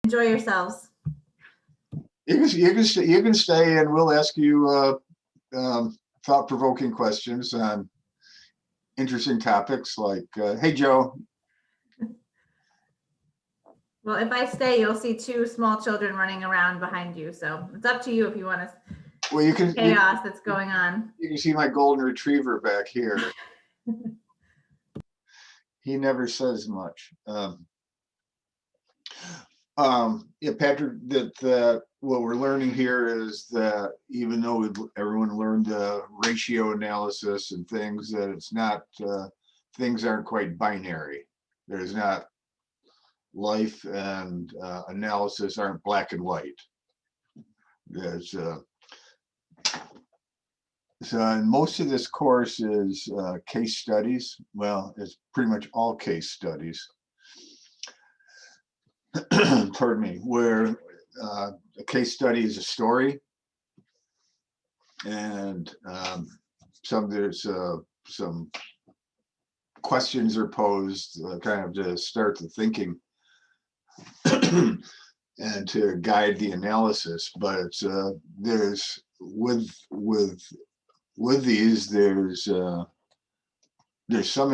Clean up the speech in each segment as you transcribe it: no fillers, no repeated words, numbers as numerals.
Enjoy yourselves. You can stay, and we'll ask you thought-provoking questions on interesting topics like, hey, Joe. Well, if I stay, you'll see two small children running around behind you. So it's up to you if you want to. Well, you can chaos that's going on. You can see my golden retriever back here. He never says much. Yeah, Patrick, that what we're learning here is that even though everyone learned ratio analysis and things, that it's not, things aren't quite binary. There's not, life and analysis aren't black and white. There's so and most of this course is case studies. Well, it's pretty much all case studies. Pardon me, where a case study is a story, and there's some questions are posed, kind of to start the thinking and to guide the analysis. But there's with these, there's some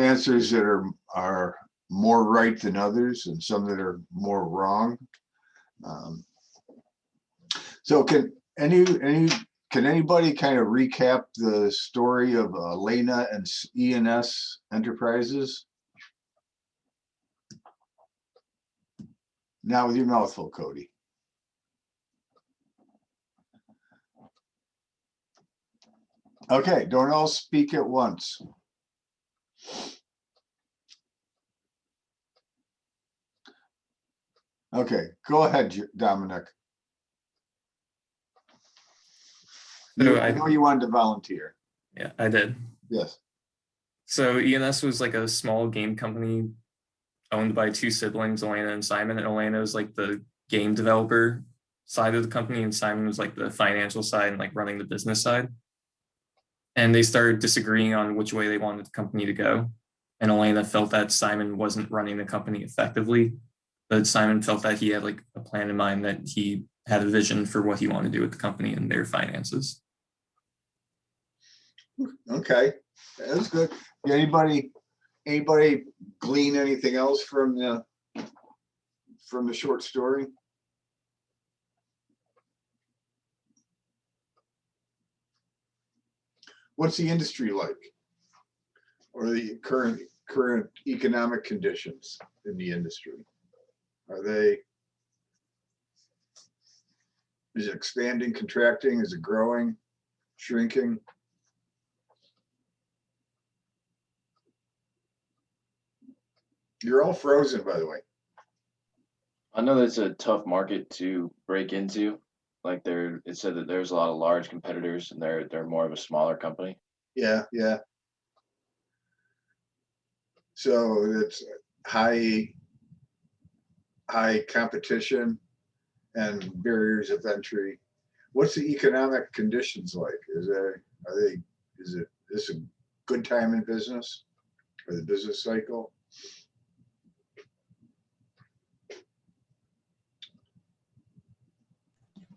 answers that are more right than others, and some that are more wrong. So can anybody kind of recap the story of Elena and E&S Enterprises? Now with your mouth full, Cody. Okay, don't all speak at once. Okay, go ahead, Dominic. So I know you wanted to volunteer. Yeah, I did. Yes. So E&S was like a small game company owned by two siblings, Elena and Simon. And Elena was like the game developer side of the company, and Simon was like the financial side and like running the business side. And they started disagreeing on which way they wanted the company to go. And Elena felt that Simon wasn't running the company effectively, but Simon felt that he had like a plan in mind, that he had a vision for what he wanted to do with the company and their finances. Okay, that's good. Anybody glean anything else from the short story? What's the industry like, or the current economic conditions in the industry? Is it expanding, contracting? Is it growing, shrinking? You're all frozen, by the way. I know that's a tough market to break into. Like it said that there's a lot of large competitors, and they're more of a smaller company. Yeah. So it's high competition and barriers of entry. What's the economic conditions like? Is this a good time in business, or the business cycle?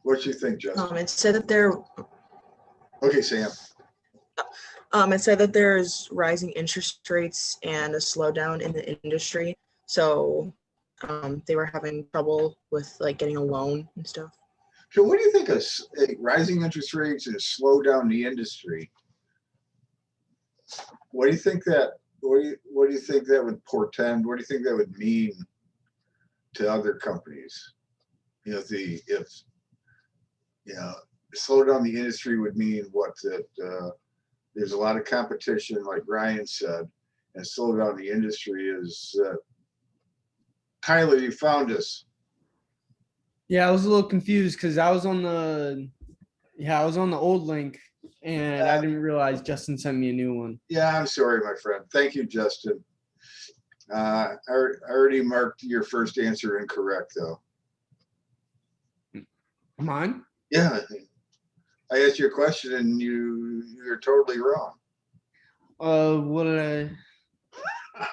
What do you think, Justin? It said that there. Okay, Sam. It said that there's rising interest rates and a slowdown in the industry. So they were having trouble with like getting a loan and stuff. So what do you think of rising interest rates and slow down the industry? What do you think that what do you think that would portend? What do you think that would mean to other companies? You know, if slow down the industry would mean what? That there's a lot of competition, like Ryan said, and slow down the industry is. Tyler, you found us. Yeah, I was a little confused because I was on the old link, and I didn't realize Justin sent me a new one. Yeah, I'm sorry, my friend. Thank you, Justin. I already marked your first answer incorrect, though. Mine? Yeah, I asked you a question and you're totally wrong. What did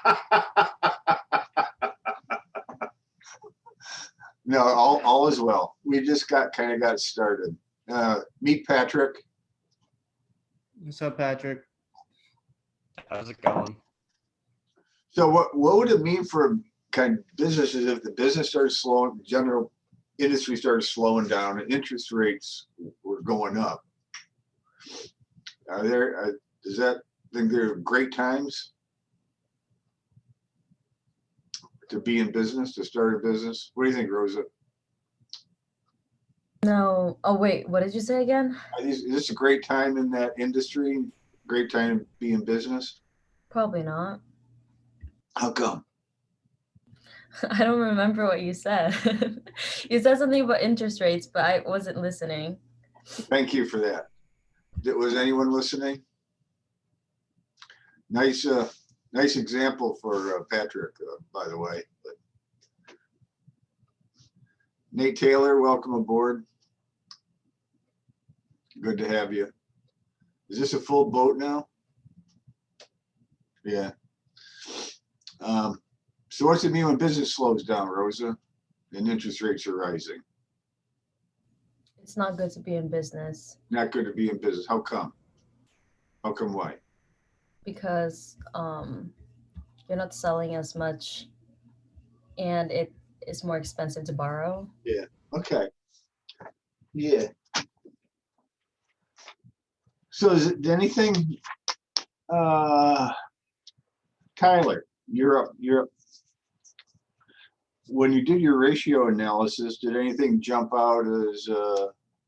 I? No, all is well. We just kind of got started. Meet Patrick. What's up, Patrick? How's it going? So what would it mean for kind of businesses if the business started slowing, general industry started slowing down and interest rates were going up? Does that think there are great times to be in business, to start a business? What do you think, Rosa? No. Oh, wait. What did you say again? Is this a great time in that industry? Great time to be in business? Probably not. How come? I don't remember what you said. You said something about interest rates, but I wasn't listening. Thank you for that. Was anyone listening? Nice example for Patrick, by the way. But Nate Taylor, welcome aboard. Good to have you. Is this a full boat now? Yeah. So what's it mean when business slows down, Rosa, and interest rates are rising? It's not good to be in business Not good to be in business. How come? How come why? because you're not selling as much and it is more expensive to borrow. Okay. Yeah. So is it anything, Tyler, you're up. When you did your ratio analysis, did anything jump out as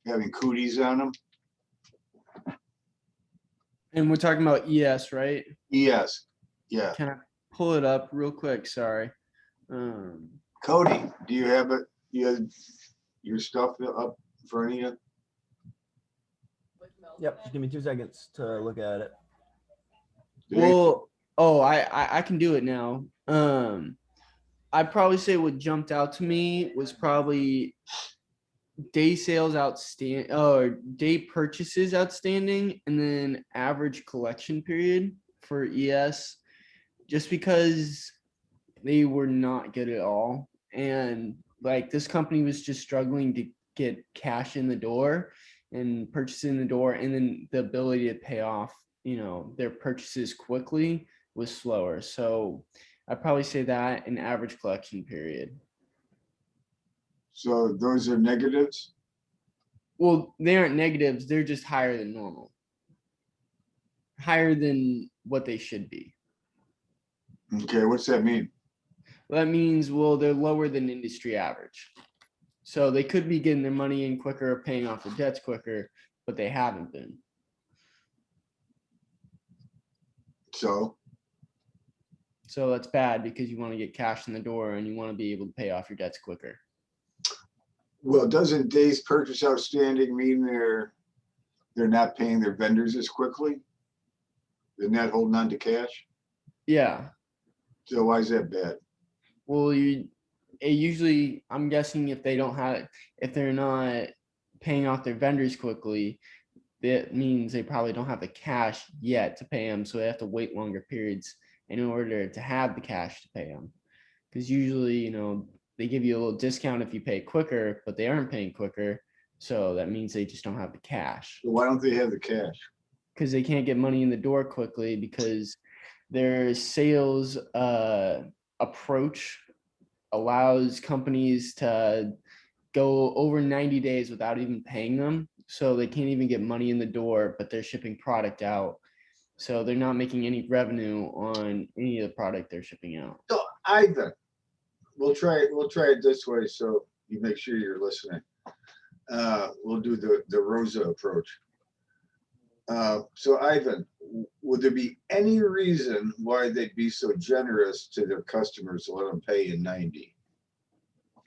having cooties on them? And we're talking about ES, right? Yes. Yeah. Can I pull it up real quick? Sorry. Cody, do you have it? You have your stuff up in front of you? Yep, just give me 2 seconds to look at it. Well, oh, I can do it now. I'd probably say what jumped out to me was probably day sales outstanding or day purchases outstanding, and then average collection period for ES, just because they were not good at all. And like this company was just struggling to get cash in the door and purchase in the door, and then the ability to pay off, their purchases quickly was slower. So I'd probably say that an average collection period. So those are negatives? Well, they aren't negatives, they're just higher than normal. Higher than what they should be. Okay, what's that mean? Well, that means, well, they're lower than industry average. So they could be getting their money in quicker, paying off their debts quicker, but they haven't been. So So that's bad because you want to get cash in the door and you want to be able to pay off your debts quicker. well, doesn't days purchase outstanding mean they're not paying their vendors as quickly? They're not holding on to cash? Yeah. So why is that bad? Well, usually, I'm guessing if they're not paying off their vendors quickly, that means they probably don't have the cash yet to pay them. So they have to wait longer periods in order to have the cash to pay them. Because usually, they give you a little discount if you pay quicker, but they aren't paying quicker. So that means they just don't have the cash. So why don't they have the cash? Because they can't get money in the door quickly because their sales approach allows companies to go over 90 days without even paying them. So they can't even get money in the door, but they're shipping product out. So they're not making any revenue on any of the product they're shipping out. So Ivan, we'll try it this way so you make sure you're listening. We'll do the Rosa approach. So Ivan, would there be any reason why they'd be so generous to their customers to let them pay in 90?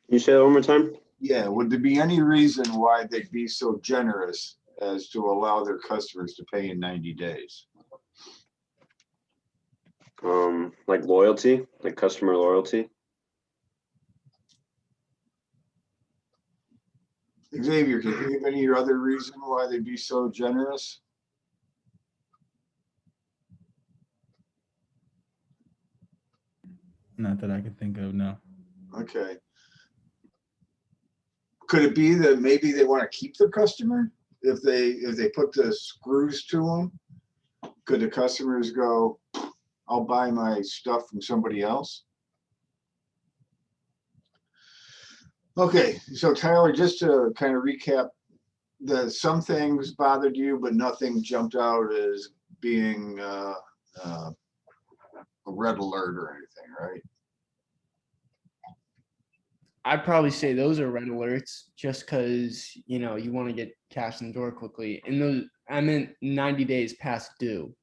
Can you say that one more time? Yeah, would there be any reason why they'd be so generous as to allow their customers to pay in 90 days? Like loyalty, like customer loyalty. Xavier, can you give any other reason why they'd be so generous? Not that I can think of, no. Okay. Could it be that maybe they want to keep the customer if they put the screws to them? Could the customers go, I'll buy my stuff from somebody else? Okay, so Tyler, just to kind of recap, some things bothered you, but nothing jumped out as being a red alert or anything, right? I'd probably say those are red alerts just because, you know, you want to get cash in the door quickly. And those, I meant 90 days past due.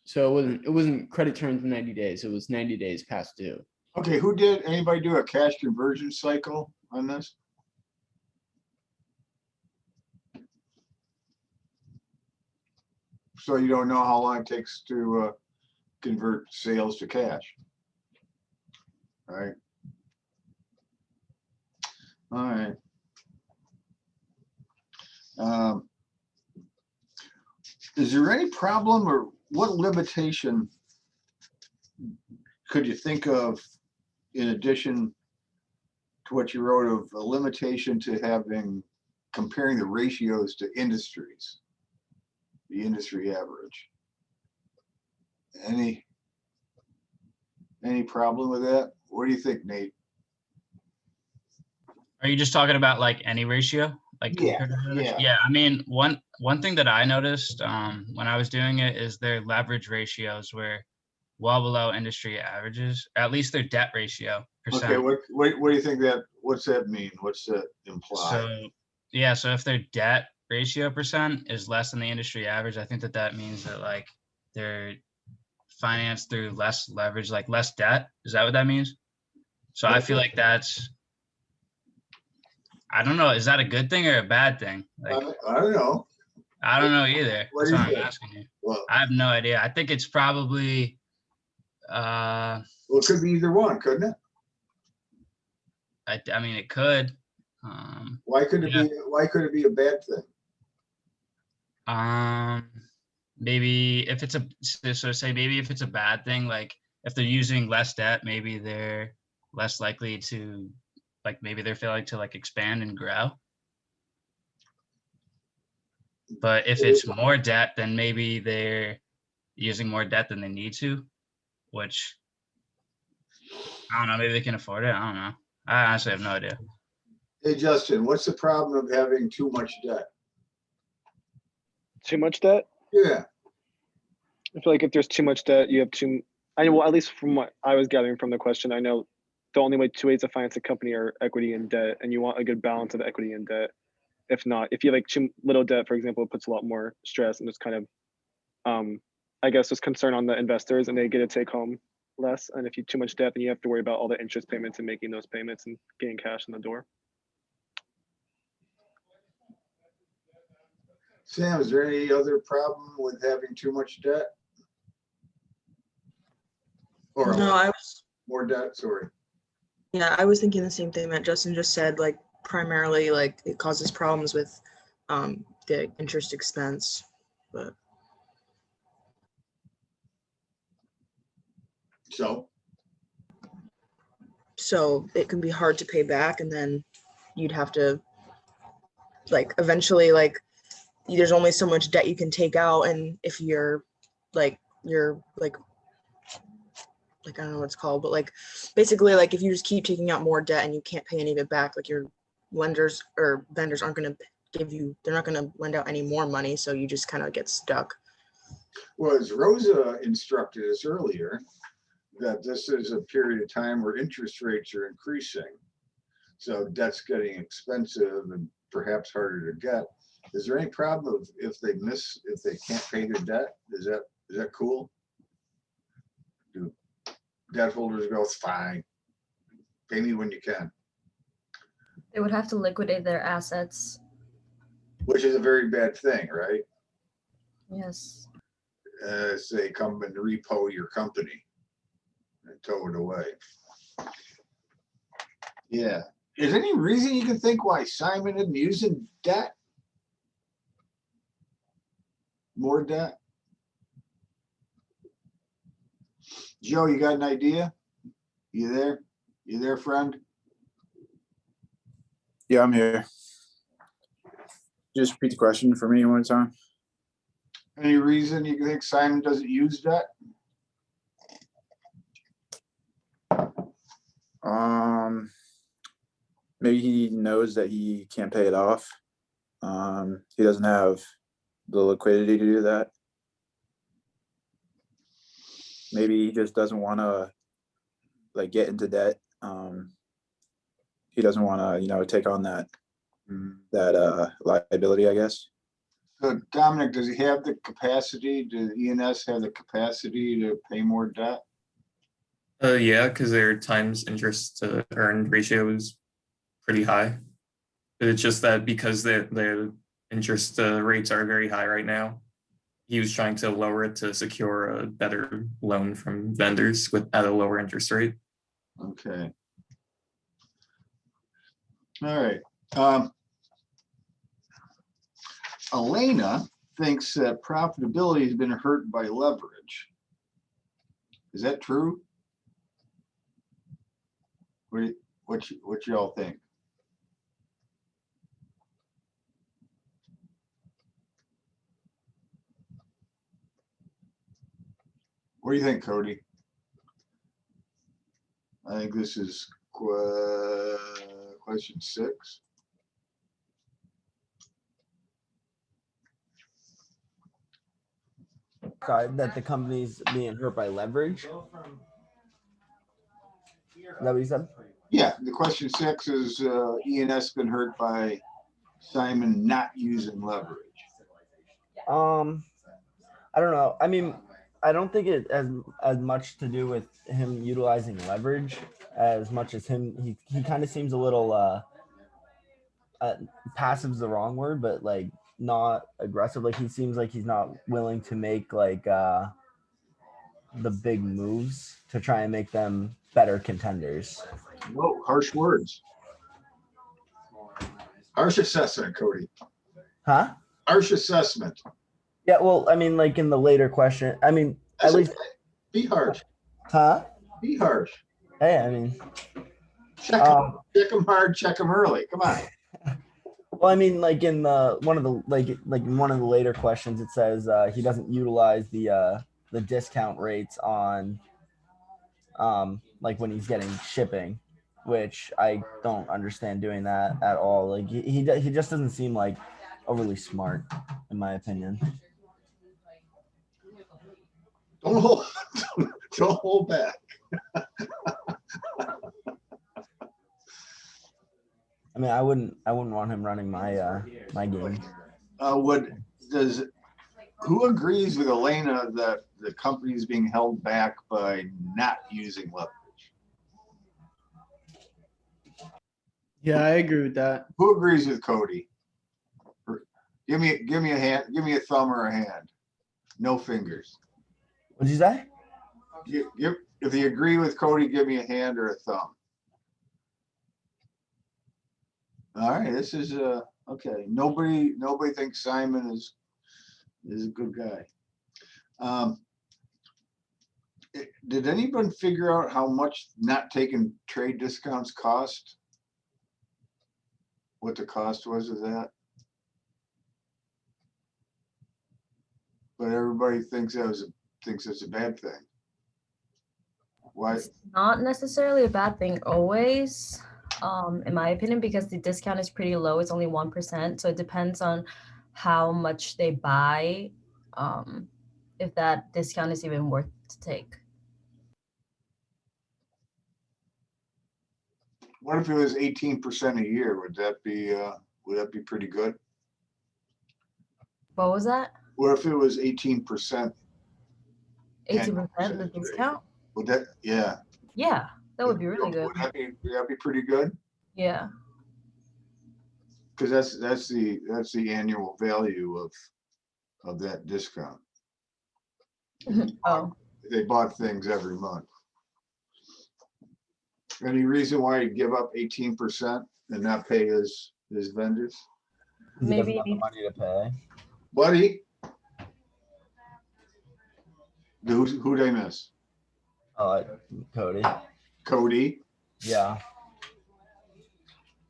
So it wasn't credit terms in 90 days. It was 90 days past due. Okay, anybody do a cash conversion cycle on this? So you don't know how long it takes to convert sales to cash. All right. All right. Is there any problem or what limitation could you think of in addition to what you wrote of a limitation to comparing the ratios to industries, the industry average? Any problem with that? What do you think, Nate? Are you just talking about like any ratio? Like Yeah, compared to others? yeah. Yeah, I mean, one thing that I noticed when I was doing it is their leverage ratios were well below industry averages, at least their debt ratio percent. Okay, what do you think what's that mean? What's that imply? So yeah, so if their debt ratio percent is less than the industry average, I think that means that like they're financed through less leverage, like less debt. Is that what that means? So I feel like that's, I don't know, is that a good thing or a bad thing? Like I don't know. I don't know either. What That's do you what I'm think? asking you. Well, I have no idea. I think it's probably it could be either one, couldn't it? I mean it could. Why could it be a bad thing? Maybe if it's maybe if it's a bad thing, like if they're using less debt, maybe they're less likely to, like maybe they're failing to like expand and grow. But if it's more debt, then maybe they're using more debt than they need to, which I don't know, maybe they can afford it. I don't know. I honestly have no idea. Hey, Justin, what's the problem of having too much debt? Too much debt? Yeah. I feel like if there's too much debt, you have well, at least from what I was gathering from the question, I know the only two ways to finance a company are equity and debt, and you want a good balance of equity and debt. If not, if you have like too little debt, for example, it puts a lot more stress and just kind of, I guess, just concern on the investors, and they get to take home less. And if you too much debt, then you have to worry about all the interest payments and making those payments and getting cash in the door. Sam, is there any other problem with having too much debt? Or No, I was, more debt, sorry. yeah, I was thinking the same thing that Justin just said, like primarily like it causes problems with the interest expense, but so it can be hard to pay back, and then you'd have to like eventually like there's only so much debt you can take out, and if you're like I don't know what it's called, but like basically like if you just keep taking out more debt and you can't pay any of it back, like your lenders or vendors aren't going to give you, they're not going to lend out any more money, so you just kind of get stuck. Well, as Rosa instructed us earlier, that this is a period of time where interest rates are increasing. So debt's getting expensive and perhaps harder to get. Is there any problem if they can't pay their debt? Is that cool? Do debt holders go, fine, pay me when you can? They would have to liquidate their assets. Which is a very bad thing, right? Yes. Say come and repo your company and tow it away. Yeah. Is there any reason you can think why Simon isn't using debt? More debt? Joe, you got an idea? You there? You there, friend? Yeah, I'm here. Just repeat the question for me one time. Any reason you think Simon doesn't use debt? Maybe he knows that he can't pay it off. He doesn't have the liquidity to do that. Maybe he just doesn't want to like get into debt. He doesn't want to, take on that liability, I guess. So Dominic, does he have the capacity? Does ENS have the capacity to pay more debt? Yeah, because their times interest to earned ratio is pretty high. But it's just that because the interest rates are very high right now, he was trying to lower it to secure a better loan from vendors at a lower interest rate. Okay. All right. Elena thinks that profitability has been hurt by leverage. Is that true? What y'all think? What do you think, Cody? I think this is question 6. Sorry, that the company's being hurt by leverage. Is that what you said? Yeah, the question 6 is ENS been hurt by Simon not using leverage. I don't know. I mean, I don't think it as much to do with him utilizing leverage as much as he kind of seems a little passive is the wrong word, but like not aggressive. Like he seems like he's not willing to make like the big moves to try and make them better contenders. Whoa, harsh words. Harsh assessment, Cody. Huh? Harsh assessment. Yeah, well, I mean, like in the later question, I mean, That's at least. okay. Be harsh. Huh? Be harsh. Hey, I mean. Check them hard, check them early. Come on. Well, I mean, like in one of the later questions, it says he doesn't utilize the discount rates on like when he's getting shipping, which I don't understand doing that at all. Like he just doesn't seem like overly smart, in my opinion. Don't hold back. I mean, I wouldn't want him running my my game. Who agrees with Elena that the company is being held back by not using leverage? Yeah, I agree with that. Who agrees with Cody? Give me a hand. Give me a thumb or a hand. No fingers. What'd you say? If you agree with Cody, give me a hand or a thumb. All right, this is okay. Nobody thinks Simon is a good guy. Did anyone figure out how much not taking trade discounts cost? What the cost was of that? But everybody thinks it's a bad thing. Why? It's not necessarily a bad thing always, in my opinion, because the discount is pretty low. It's only 1%. So it depends on how much they buy, if that discount is even worth to take. What if it was 18% a year? Would that be pretty good? What was that? What if it was 18%? 18% the discount? Would that, yeah. Yeah, that would be really good. Would that be pretty good? Yeah. Because that's the annual value of that discount. Oh. They bought things every month. Any reason why you give up 18% and not pay his vendors? Maybe he doesn't have the money to pay. Buddy, who'd I miss? Cody. Cody. Yeah.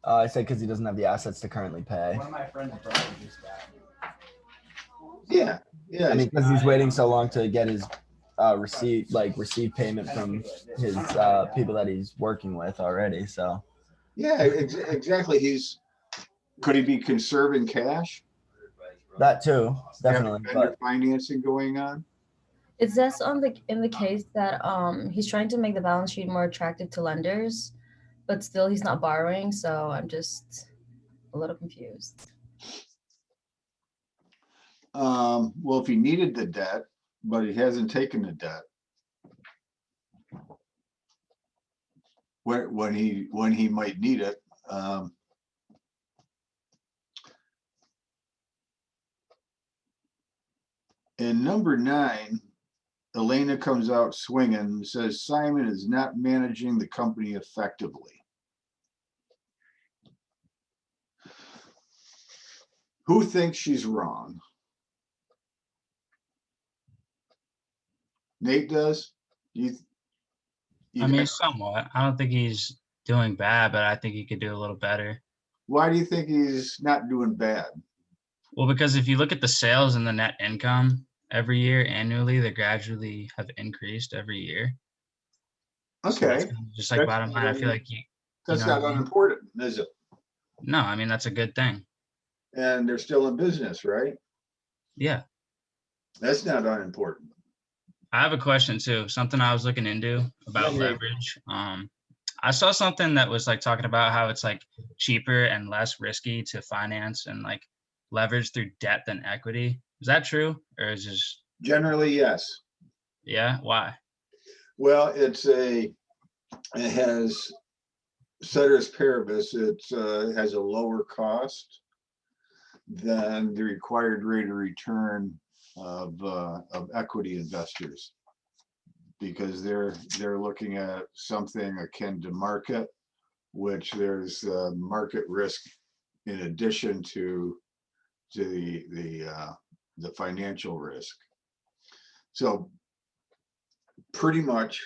I said because he doesn't have the assets to currently pay. One of my friends' brothers just died. Yeah, yeah. I mean, because he's waiting so long to get his receive payment from his people that he's working with already. So yeah, exactly. Could he be conserving cash? that too, Have definitely. vendor But financing going on? It says in the case that he's trying to make the balance sheet more attractive to lenders, but still he's not borrowing. So I'm just a little confused. Well, if he needed the debt, but he hasn't taken the debt. When he might need it. And number 9, Elena comes out swinging and says Simon is not managing the company effectively. Who thinks she's wrong? Nate does? I mean, somewhat. I don't think he's doing bad, but I think he could do a little better. Why do you think he's not doing bad? Well, because if you look at the sales and the net income every year annually, they gradually have increased every year. So Okay. that's kind of just like bottom line. I feel like that's know not what I mean? unimportant, is it? No, I mean, that's a good thing. And they're still in business, right? Yeah. That's not unimportant. I have a question too. Something I was looking into about leverage. I saw something that was like talking about how it's like cheaper and less risky to finance and like leverage through debt than equity. Is that true, or is just Generally, yes. Yeah? Why? Well, it has ceteris paribus. It has a lower cost than the required rate of return of equity investors, because they're looking at something akin to market, which there's market risk in addition to the financial risk. So pretty much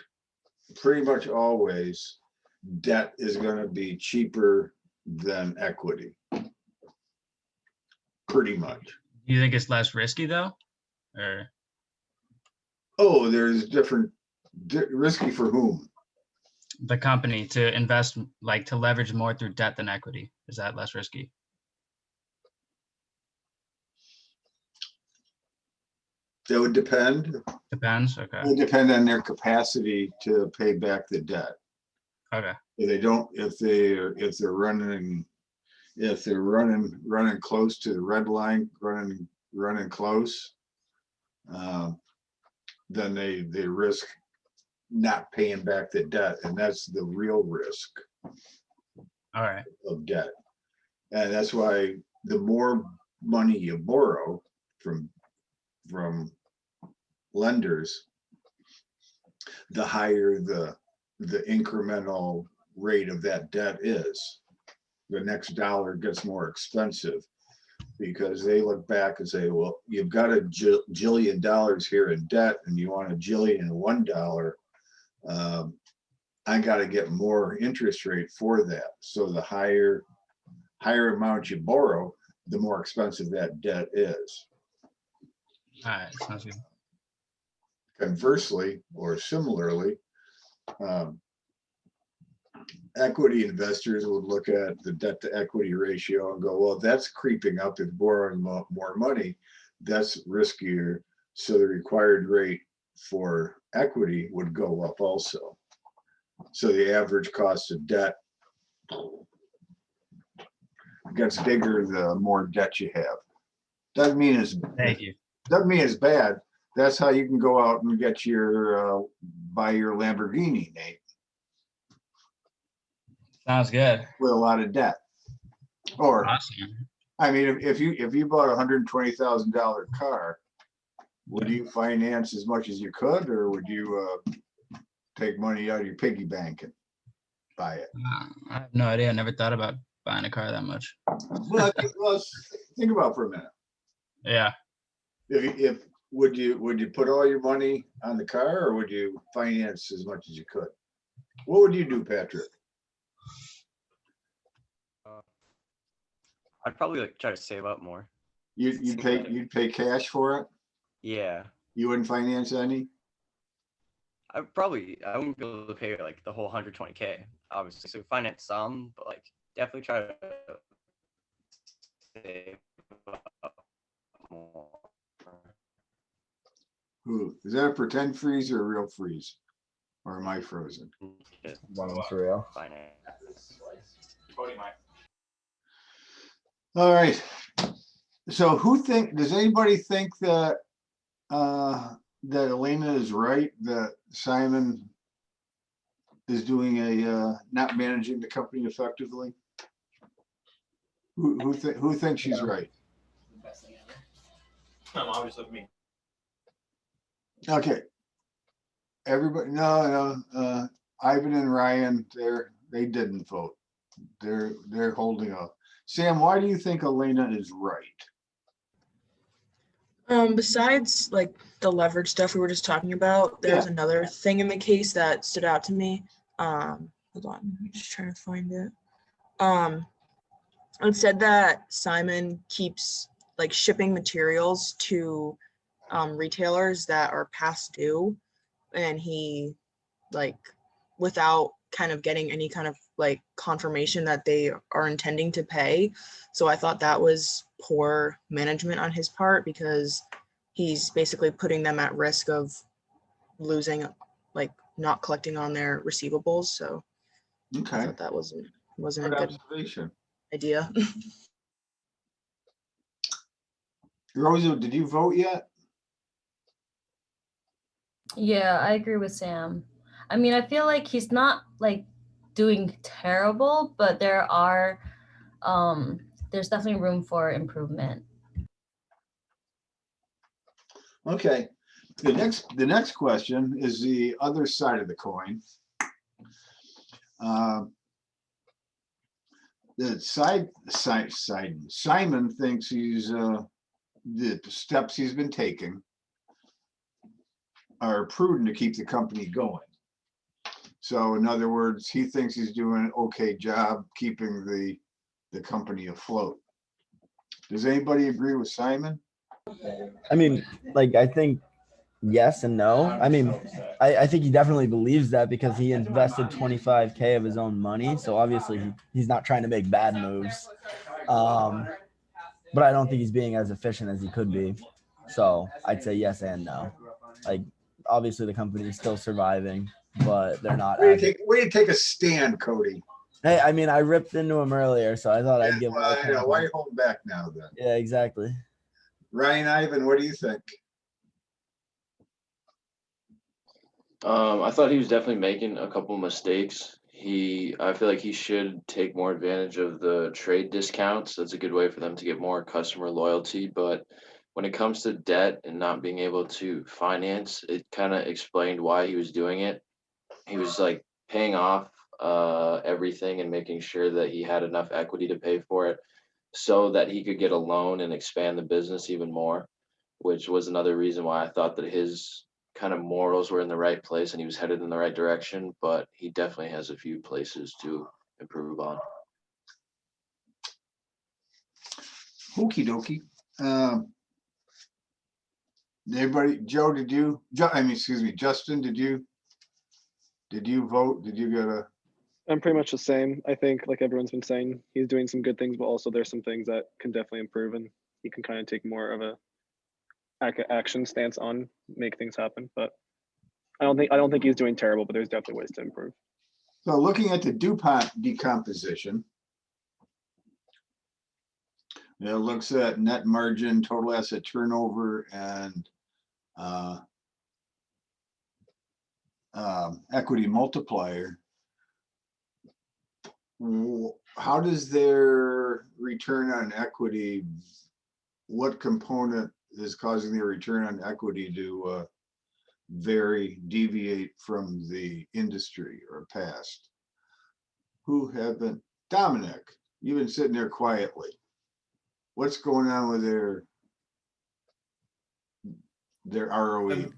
always debt is going to be cheaper than equity. Pretty much. Do you think it's less risky though? Or Oh, there's different risky for whom? the company to invest, like to leverage more through debt than equity? Is that less risky? That would depend. Depends. Okay. It would depend on their capacity to pay back the debt. Okay. If they're running close to the red line, running close, then they risk not paying back the debt, and that's the real risk. All right. Of debt. And that's why the more money you borrow from lenders, the higher the incremental rate of that debt is. The next dollar gets more expensive because they look back and say, well, you've got a jillion dollars here in debt and you want $1,000,001. I got to get more interest rate for that. So the higher amount you borrow, the more expensive that debt is. All right. Sounds good. Conversely, or similarly, equity investors would look at the debt to equity ratio and go, well, that's creeping up. If borrowing more money, that's riskier. So the required rate for equity would go up also. So the average cost of debt gets bigger the more debt you have. Doesn't mean it's bad. That's how you can go out and get buy your Lamborghini, Nate. Sounds good. With a lot of debt. Or awesome. I mean, if you bought $120,000 car, would you finance as much as you could, or would you take money out of your piggy bank and buy it? I have no idea. I never thought about buying a car that much. Well, think about it for a minute. Yeah. If would you put all your money on the car, or would you finance as much as you could? What would you do, Patrick? I'd probably like try to save up more. You'd pay cash for it? Yeah, You wouldn't finance any? I wouldn't be able to pay like the whole 120K, obviously. So finance some, but like definitely try to save up more. Who, is that a pretend freeze or a real freeze? Or am I frozen? Just One was real. finance. All right. So does anybody think that that Elena is right, that Simon is doing not managing the company effectively? Who thinks she's right? Obviously me. Okay. Everybody, no, Ivan and Ryan, they didn't vote. They're holding up. Sam, why do you think Elena is right? Besides like the leverage stuff we were just talking about, there's another thing in the case that stood out to me. Hold on, I'm just trying to find it. It said that Simon keeps like shipping materials to retailers that are past due, and he like without kind of getting any kind of like confirmation that they are intending to pay. So I thought that was poor management on his part, because he's basically putting them at risk of losing, like not collecting on their receivables. So I Okay. thought that wasn't a Good good observation. idea. Rosa, did you vote yet? Yeah, I agree with Sam. I mean, I feel like he's not like doing terrible, but there's definitely room for improvement. Okay. The next question is the other side of the coin. Simon thinks the steps he's been taking are prudent to keep the company going. So in other words, he thinks he's doing an okay job keeping the company afloat. Does anybody agree with Simon? I mean, like, I think yes and no. I mean, I think he definitely believes that because he invested 25K of his own money. So obviously he's not trying to make bad moves. But I don't think he's being as efficient as he could be. So I'd say yes and no. Like, obviously the company is still surviving, but they're not. Way to take a stand, Cody. Hey, I mean, I ripped into him earlier, so I thought I'd give him. Why you holding back now then? Yeah, exactly. Ryan, Ivan, what do you think? I thought he was definitely making a couple mistakes. I feel like he should take more advantage of the trade discounts. That's a good way for them to get more customer loyalty. But when it comes to debt and not being able to finance, it kind of explained why he was doing it. He was like paying off everything and making sure that he had enough equity to pay for it so that he could get a loan and expand the business even more, which was another reason why I thought that his kind of morals were in the right place and he was headed in the right direction, but he definitely has a few places to improve on. Okie dokie. Everybody, Joe, Justin, did you vote? Did you get a? I'm pretty much the same. I think, like everyone's been saying, he's doing some good things, but also there's some things that can definitely improve, and he can kind of take more of a action stance on make things happen. But I don't think he's doing terrible, but there's definitely ways to improve. So looking at the Dupont decomposition, it looks at net margin, total asset turnover, and equity multiplier. How does their return on equity, what component is causing their return on equity to deviate from the industry or past? Who have been? Dominic, you've been sitting there quietly. What's going on with their ROE?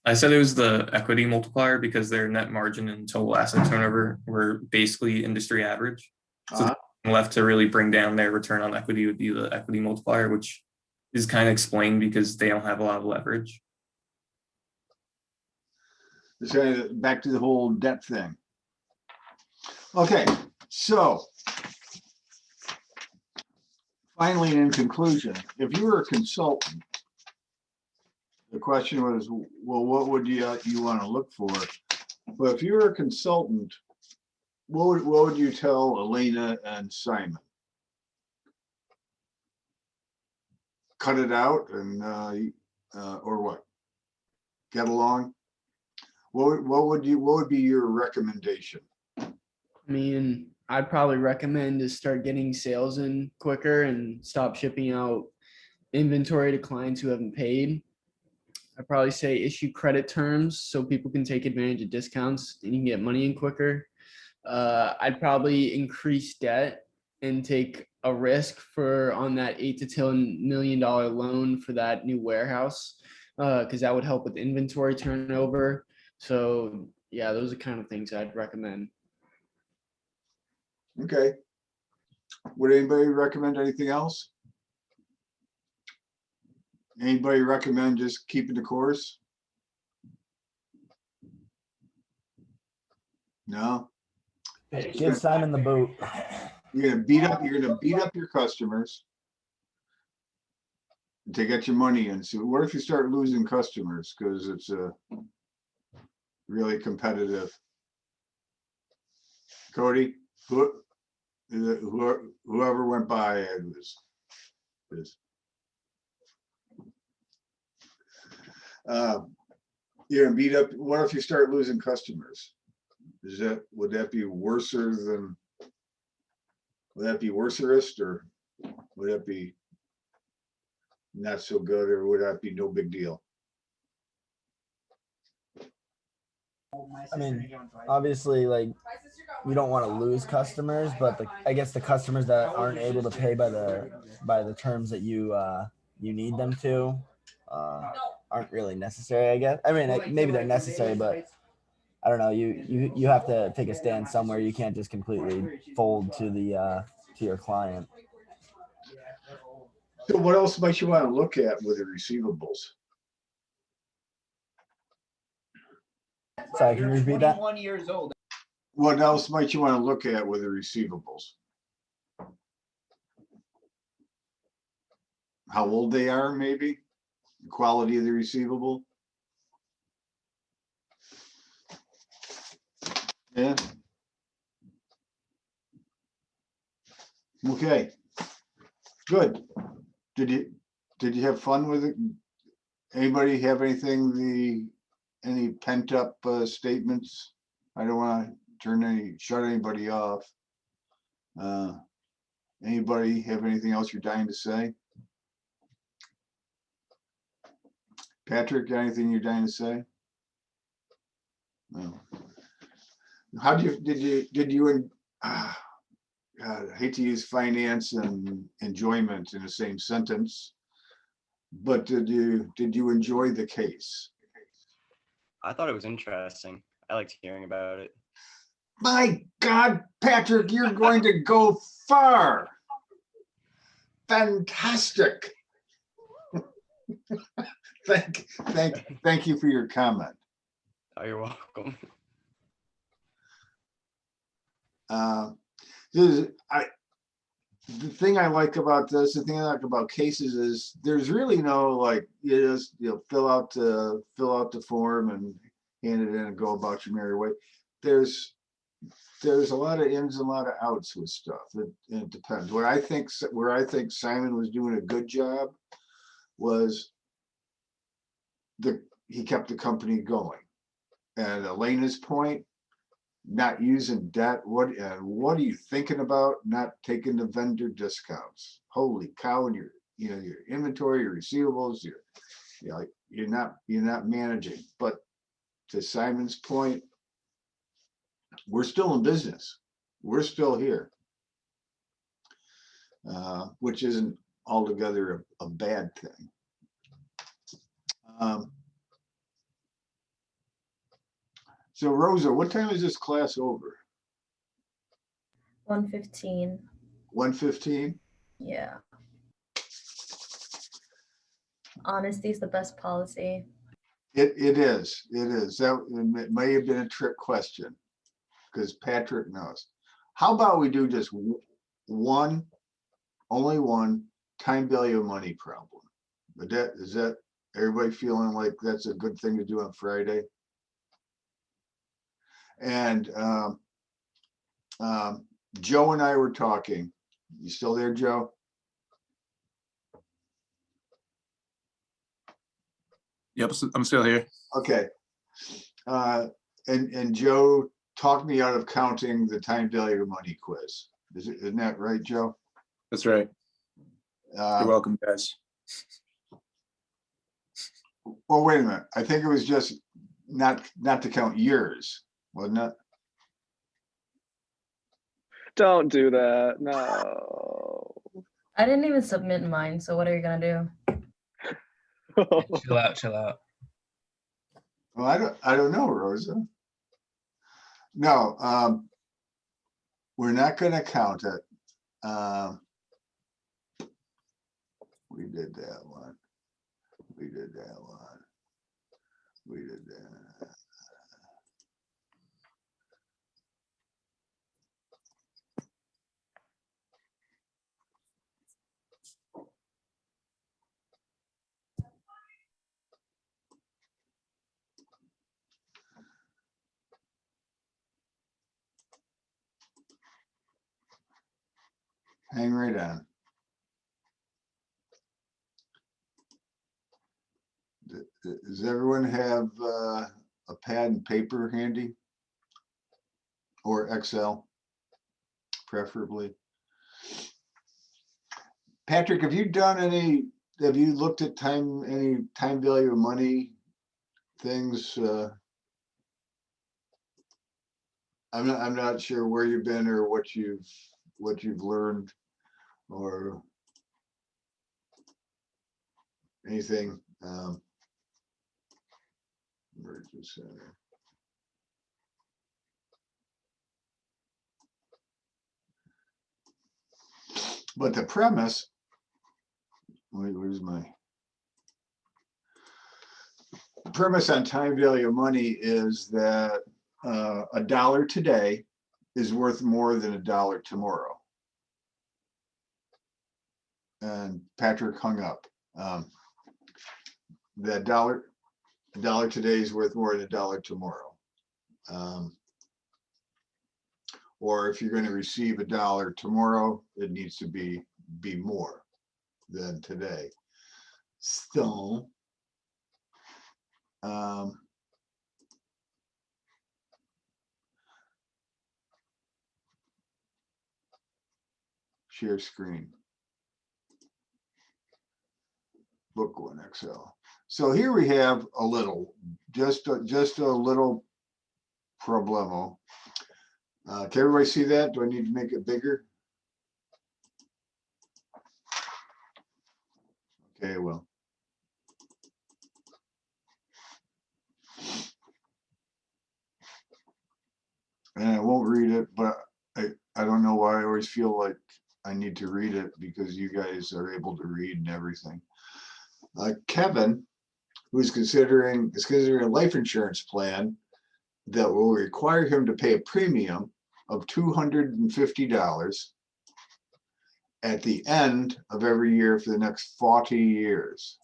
I said it was the equity multiplier because their net margin and total asset turnover were basically industry average. So left to really bring down their return on equity would be the equity multiplier, which is kind of explained because they don't have a lot of leverage. It's kind of back to the whole debt thing. Okay, so finally, in conclusion, if you were a consultant, the question was, well, what would you want to look for? But if you were a consultant, what would you tell Elena and Simon? Cut it out and or what? Get along? What would be your recommendation? I mean, I'd probably recommend to start getting sales in quicker and stop shipping out inventory to clients who haven't paid. I'd probably say issue credit terms so people can take advantage of discounts and you can get money in quicker. I'd probably increase debt and take a risk on that $8 to $10 million loan for that new warehouse, because that would help with inventory turnover. So yeah, those are kind of things I'd recommend. Okay. Would anybody recommend anything else? Anybody recommend just keeping the course? No? Give Simon the boot. You're gonna beat up your customers to get your money in. So what if you start losing customers because it's really competitive? Cody, whoever went by it was. You're gonna beat up. What if you start losing customers? Would that be worse than? Would that be worserist, or would that be not so good, or would that be no big deal? I mean, obviously, like, you don't want to lose customers, but I guess the customers that aren't able to pay by the terms that you need them to aren't really necessary, I guess. I mean, maybe they're necessary, but I don't know. You have to take a stand somewhere. You can't just completely fold to your client. So what else might you want to look at with the receivables? Sorry, can you repeat that? What else might you want to look at with the receivables? How old they are, maybe? The quality of the receivable? Yeah. Okay. Good. Did you have fun with it? Anybody have any pent up statements? I don't want to shut anybody off. Anybody have anything else you're dying to say? Patrick, got anything you're dying to say? No. How did you God, I hate to use finance and enjoyment in the same sentence, but did you enjoy the case? I thought it was interesting. I liked hearing about it. My God, Patrick, you're going to go far. Fantastic. Thank you for your comment. Oh, you're welcome. The thing I like about this, the thing I like about cases is there's really no, like, you just fill out the form and hand it in and go about your merry way. There's a lot of ins and a lot of outs with stuff. It depends. Where I think Simon was doing a good job was he kept the company going. And Elena's point, not using debt. What are you thinking about? Not taking the vendor discounts. Holy cow! And your inventory, your receivables, you're not managing. But to Simon's point, we're still in business. We're still here, which isn't altogether a bad thing. So Rosa, what time is this class over? 1:15. 115? Yeah. Honesty is the best policy. It is. It may have been a trick question because Patrick knows. How about we do just only one time value of money problem? But is that everybody feeling like that's a good thing to do on Friday? And Joe and I were talking. You still there, Joe? Yep, I'm still here. Okay. And Joe talked me out of counting the time value of money quiz. Isn't that right, Joe? That's right. You're welcome, guys. Well, wait a minute. I think it was just not to count years, wasn't it? Don't do that. No. I didn't even submit mine, so what are you gonna do? Chill out, chill out. Well, I don't know, Rosa. No, we're not going to count it. We did that one. We did that one. We did that. Hang right on. Does everyone have a pad and paper handy? Or Excel, preferably? Patrick, have you looked at any time value of money things? I'm not sure where you've been or what you've learned or anything. Emergency center. But the premise, where's my premise on time value of money is that $1 today is worth more than $1 tomorrow. And Patrick hung up. That $1 today is worth more than $1 tomorrow. Or if you're going to receive $1 tomorrow, it needs to be more than today. So, share screen. Book one Excel. So here we have a little, just a little problemo. Can everybody see that? Do I need to make it bigger? Okay, well. And I won't read it, but I don't know why I always feel like I need to read it because you guys are able to read and everything. Kevin, who's considering a life insurance plan that will require him to pay a premium of $250 at the end of every year for the next 40 years.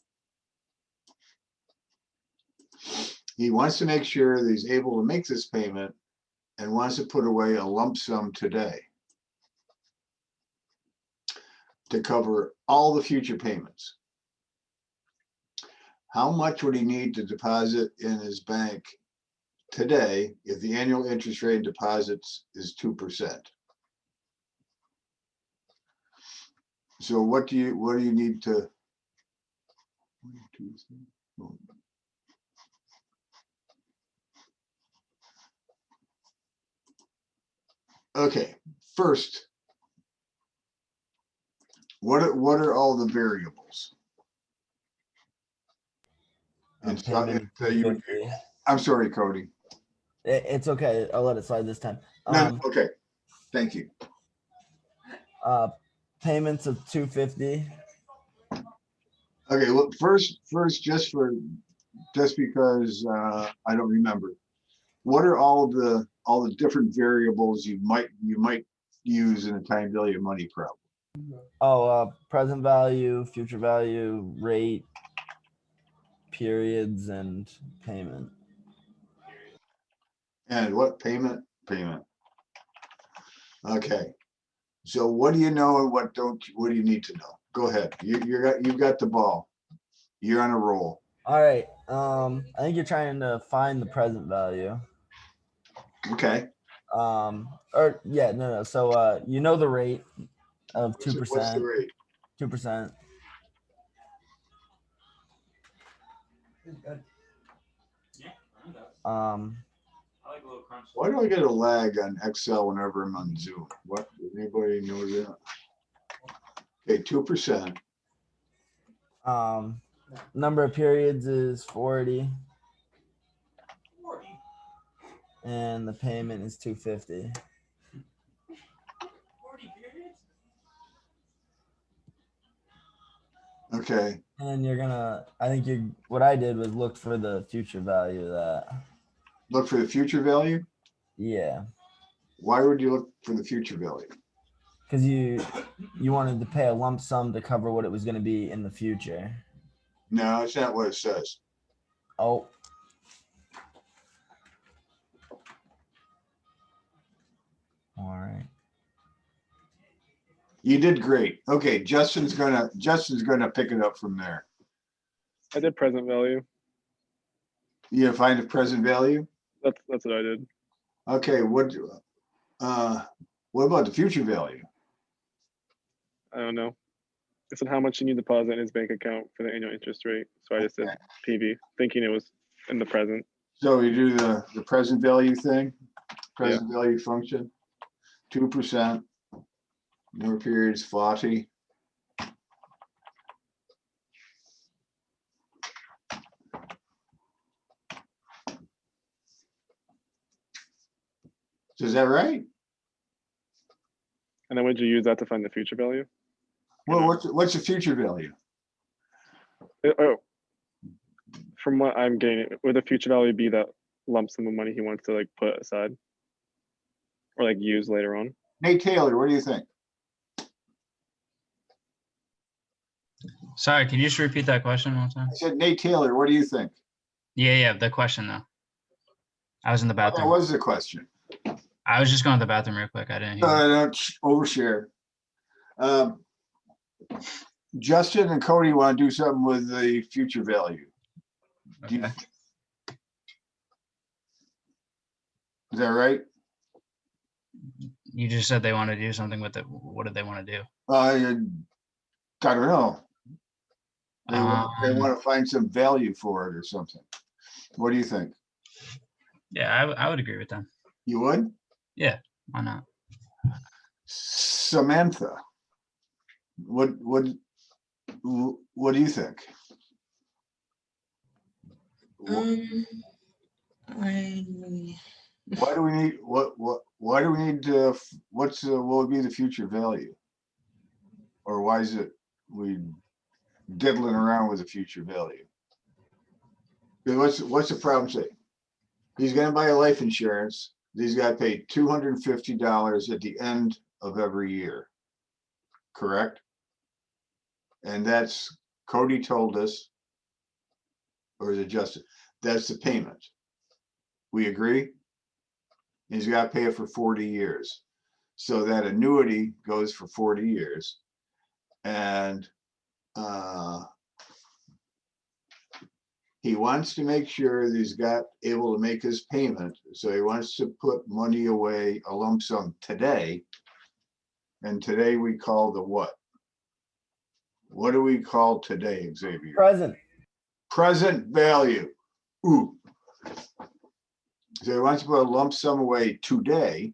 He wants to make sure that he's able to make this payment and wants to put away a lump sum today to cover all the future payments. How much would he need to deposit in his bank today if the annual interest rate deposits is 2%? So what do you need to? Okay, first, what are all the variables? And so, I'm sorry, Cody. It's okay. I'll let it slide this time. No, okay, thank you. Payments of 250. Okay, well, first, just because I don't remember. What are all the different variables you might use in a time value of money problem? Oh, present value, future value, rate, periods, and payment. And what payment? Okay. So what do you know and what do you need to know? Go ahead. You've got the ball. You're on a roll. All right. I think you're trying to find the present value. Okay. Or yeah, no. So you know the rate of 2%. What's the rate? 2%. Why do I get a lag on Excel whenever I'm on Zoom? What, anybody know that? Okay, 2%. Number of periods is 40. And the payment is 250. Okay. And what I did was look for the future value of that. Look for the future value? Yeah. Why would you look for the future value? Because you wanted to pay a lump sum to cover what it was going to be in the future. No, it's not what it says. Oh. All right. You did great. Okay, Justin's gonna pick it up from there. I did present value. You find the present value? That's what I did. Okay, what about the future value? I don't know. It said how much you need to deposit in his bank account for the annual interest rate. So I just said PV, thinking it was in the present. So you do the present value thing, present value function, 2%, more periods, 40. So is that right? And then would you use that to find the future value? Well, what's the future value? From what I'm getting, would the future value be that lump sum of money he wants to like put aside or like use later on? Nate Taylor, what do you think? Sorry, can you just repeat that question one time? I said, Nate Taylor, what do you think? Yeah, the question though. I was in the That bathroom. was the question. I was just going to the bathroom real quick. I didn't hear. Don't overshare. Justin and Cody want to do something with the future value. Okay. Is that right? You just said they want to do something with it. What did they want to do? I don't know. They want to find some value for it or something. What do you think? Yeah, I would agree with them. You would? Yeah, why not? Samantha, what do you think? Why do we need why do we need what would be the future value? Or why is it we diddling around with the future value? What's the problem say? He's gonna buy a life insurance. He's got to pay $250 at the end of every year. Correct? And that's, Cody told us, or is it Justin? That's the payment. We agree? He's got to pay it for 40 years. So that annuity goes for 40 years. And he wants to make sure that he's able to make his payment. So he wants to put money away, a lump sum today. And today we call the what? What do we call today, Xavier? Present value. Ooh. So he wants to put a lump sum away today.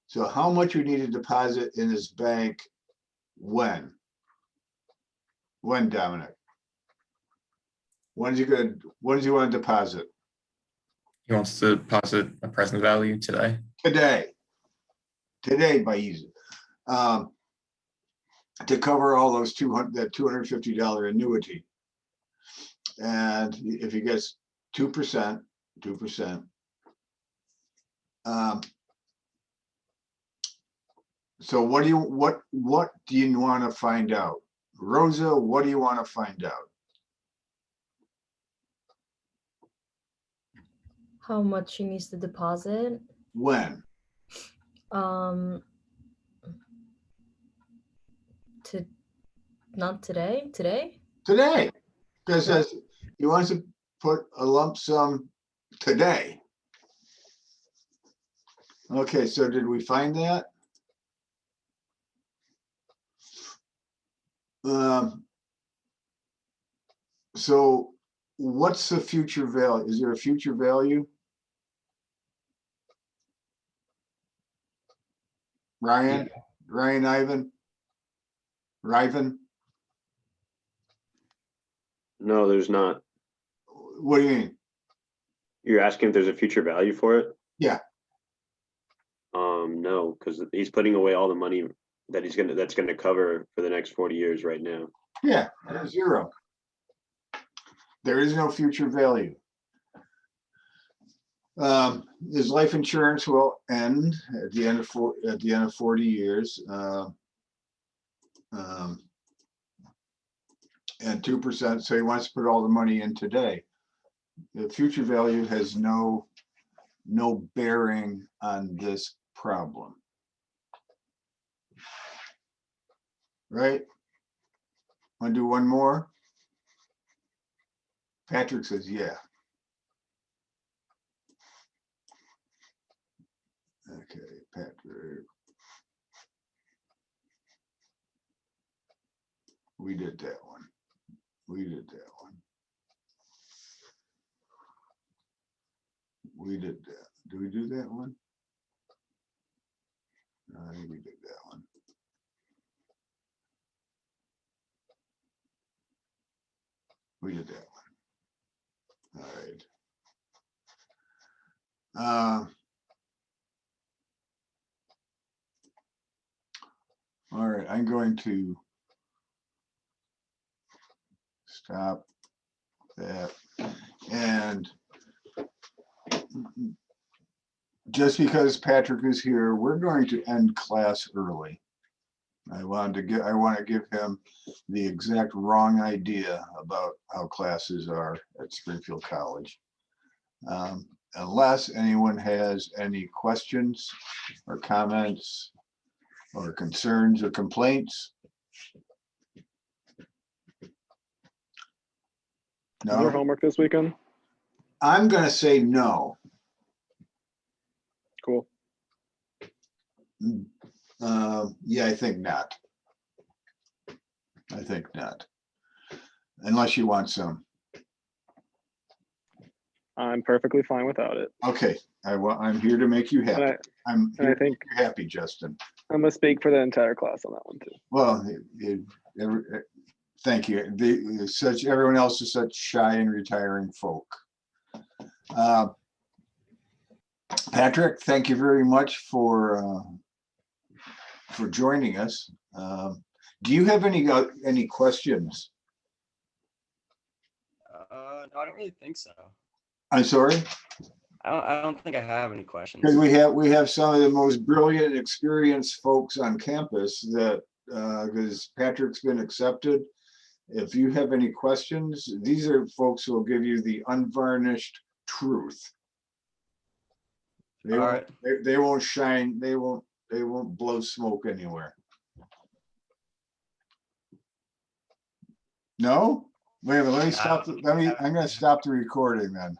So how much we need to deposit in his bank when? When, Dominic? When does he want to deposit? He wants to deposit a present value today. Today by easy. to cover all those that $250 annuity. And if he gets 2%, so what do you want to find out? Rosa, what do you want to find out? How much he needs to deposit? When? Not today. Today? Today, because he wants to put a lump sum today. Okay, so did we find that? So what's the future value? Is there a future value? Ryan, Ivan? No, there's not. What do you mean? You're asking if there's a future value for it? Yeah. No, because he's putting away all the money that that's gonna cover for the next 40 years right now. Yeah, zero. There is no future value. His life insurance will end at the end of 40 years. And 2%, so he wants to put all the money in today. The future value has no bearing on this problem. Right? Want to do one more? Patrick says, yeah. Okay, Patrick. We did that one. We did that. Did we do that one? No, I think we did that one. We did that one. All right. All right, I'm going to stop that. And just because Patrick is here, we're going to end class early. I want to give him the exact wrong idea about how classes are at Springfield College. Unless anyone has any questions or comments or concerns or complaints. Is there homework this weekend? I'm going to say no. Cool. Yeah, I think not. Unless you want some. I'm perfectly fine without it. Okay, I'm here to make you happy. I'm here to make you happy, Justin. I'm gonna speak for the entire class on that one too. Well, thank you. Everyone else is such shy and retiring folk. Patrick, thank you very much for joining us. Do you have any questions? No, I don't really think so. I'm sorry? I don't think I have any questions. Because we have some of the most brilliant and experienced folks on campus that because Patrick's been accepted. If you have any questions, these are folks who will give you the unvarnished truth. They won't shine, they won't blow smoke anywhere. No? Wait a minute, I'm gonna stop the recording then.